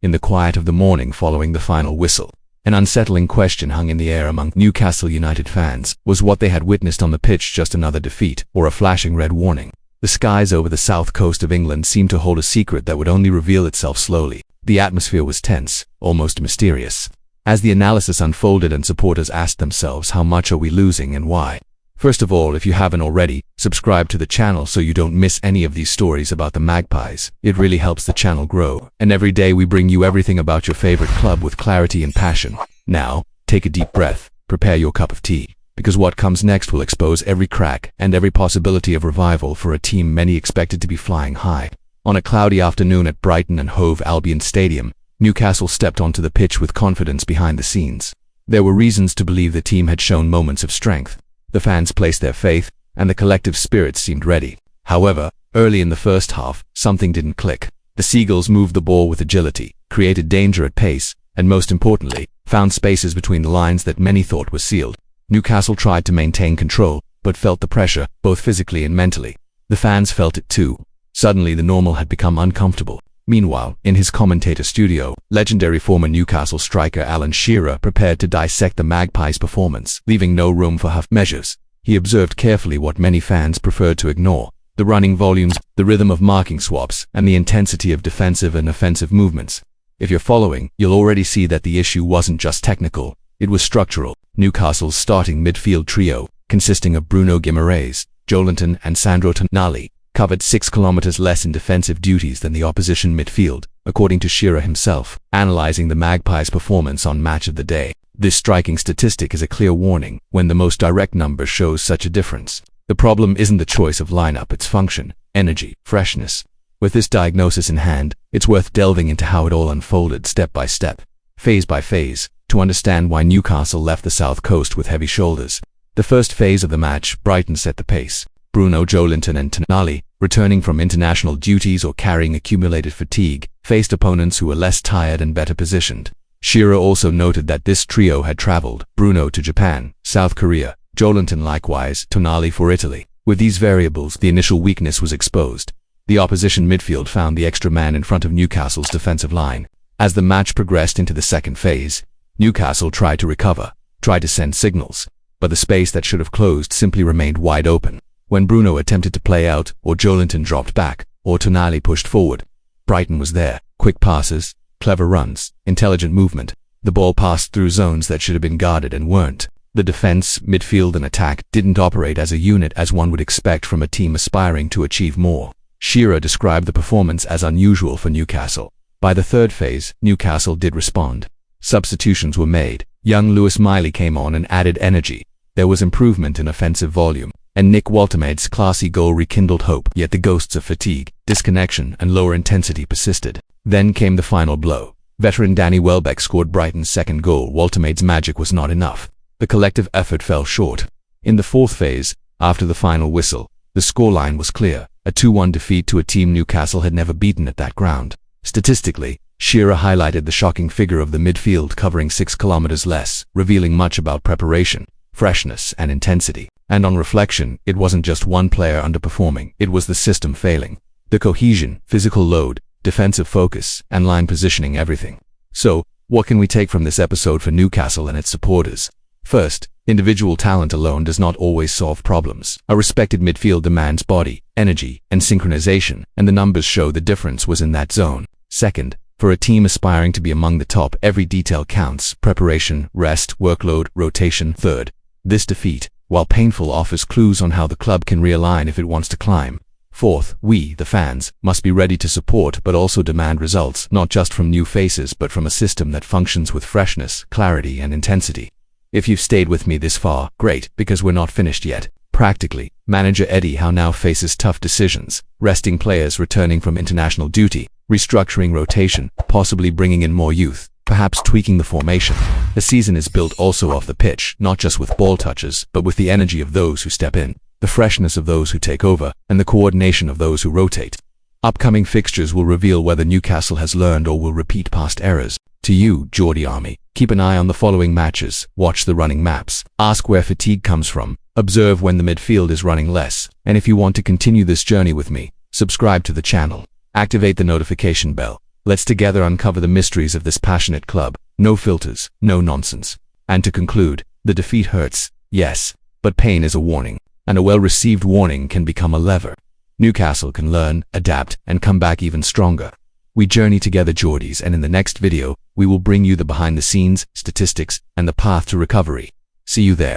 in the quiet of the morning following the final whistle. An unsettling question hung in the air among Newcastle United fans. Was what they had witnessed on the pitch just another defeat, or a flashing red warning? The skies over the south coast of England seemed to hold a secret that would only reveal itself slowly. The atmosphere was tense, almost mysterious. As the analysis unfolded and supporters asked themselves, how much are we losing and why? First of all, if you haven't already, subscribe to the channel so you don't miss any of these stories about the Magpies. It really helps the channel grow. And every day we bring you everything about your favorite club with clarity and passion. Now, take a deep breath, prepare your cup of tea, because what comes next will expose every crack and every possibility of revival for a team many expected to be flying high. On a cloudy afternoon at Brighton and Hove Albion Stadium, Newcastle stepped onto the pitch with confidence behind the scenes. There were reasons to believe the team had shown moments of strength. The fans placed their faith, and the collective spirit seemed ready. However, early in the first half, something didn't click. The Seagulls moved the ball with agility, created danger at pace, and most importantly, found spaces between the lines that many thought were sealed. Newcastle tried to maintain control, but felt the pressure, both physically and mentally. The fans felt it too. Suddenly the normal had become uncomfortable. Meanwhile, in his commentator studio, legendary former Newcastle striker Alan Shearer prepared to dissect the Magpies' performance, leaving no room for half measures. He observed carefully what many fans preferred to ignore: the running volumes, the rhythm of marking swaps, and the intensity of defensive and offensive movements. If you're following, you'll already see that the issue wasn't just technical, it was structural. Newcastle's starting midfield trio, consisting of Bruno Guimaraes, Joelinton and Sandro Tonali, covered 6 kilometers less in defensive duties than the opposition midfield, according to Shearer himself, analyzing the Magpies' performance on Match of the Day. This striking statistic is a clear warning when the most direct number shows such a difference. The problem isn't the choice of lineup, it's function, energy, freshness. With this diagnosis in hand, it's worth delving into how it all unfolded step by step, phase by phase, to understand why Newcastle left the south coast with heavy shoulders. The first phase of the match, Brighton set the pace. Bruno, Joelinton and Tonali, returning from international duties or carrying accumulated fatigue, faced opponents who were less tired and better positioned. Shearer also noted that this trio had travelled: Bruno to Japan, South Korea, Joelinton likewise, Tonali for Italy. With these variables, the initial weakness was exposed. The opposition midfield found the extra man in front of Newcastle's defensive line. As the match progressed into the second phase, Newcastle tried to recover, tried to send signals, but the space that should have closed simply remained wide open. When Bruno attempted to play out, or Joelinton dropped back, or Tonali pushed forward, Brighton was there. Quick passes, clever runs, intelligent movement. The ball passed through zones that should have been guarded and weren't. The defense, midfield and attack didn't operate as a unit as one would expect from a team aspiring to achieve more. Shearer described the performance as unusual for Newcastle. By the third phase, Newcastle did respond. Substitutions were made. Young Lewis Miley came on and added energy. There was improvement in offensive volume, and Nick Waltermaid's classy goal rekindled hope, yet the ghosts of fatigue, disconnection and lower intensity persisted. Then came the final blow. Veteran Danny Welbeck scored Brighton's second goal. Waltermaid's magic was not enough. The collective effort fell short. In the fourth phase, after the final whistle, the scoreline was clear: a 2-1 defeat to a team Newcastle had never beaten at that ground. Statistically, Shearer highlighted the shocking figure of the midfield covering 6 kilometers less, revealing much about preparation, freshness and intensity. And on reflection, it wasn't just one player underperforming, it was the system failing. The cohesion, physical load, defensive focus, and line positioning, everything. So, what can we take from this episode for Newcastle and its supporters? First, individual talent alone does not always solve problems. A respected midfield demands body, energy, and synchronization, and the numbers show the difference was in that zone. Second, for a team aspiring to be among the top, every detail counts: preparation, rest, workload, rotation. Third, this defeat, while painful, offers clues on how the club can realign if it wants to climb. Fourth, we, the fans, must be ready to support but also demand results, not just from new faces but from a system that functions with freshness, clarity and intensity. If you've stayed with me this far, great, because we're not finished yet. Practically, manager Eddie Howe now faces tough decisions: resting players returning from international duty, restructuring rotation, possibly bringing in more youth, perhaps tweaking the formation. The season is built also off the pitch, not just with ball touches, but with the energy of those who step in, the freshness of those who take over, and the coordination of those who rotate. Upcoming fixtures will reveal whether Newcastle has learned or will repeat past errors. To you, Geordie Army, keep an eye on the following matches, watch the running maps, ask where fatigue comes from, observe when the midfield is running less, and if you want to continue this journey with me, subscribe to the channel, activate the notification bell, Let's together uncover the mysteries of this passionate club. No filters, no nonsense. And to conclude, the defeat hurts, yes, but pain is a warning, and a well-received warning can become a lever. Newcastle can learn, adapt, and come back even stronger. We journey together, Geordies, and in the next video, we will bring you the behind-the-scenes, statistics, and the path to recovery. See you there.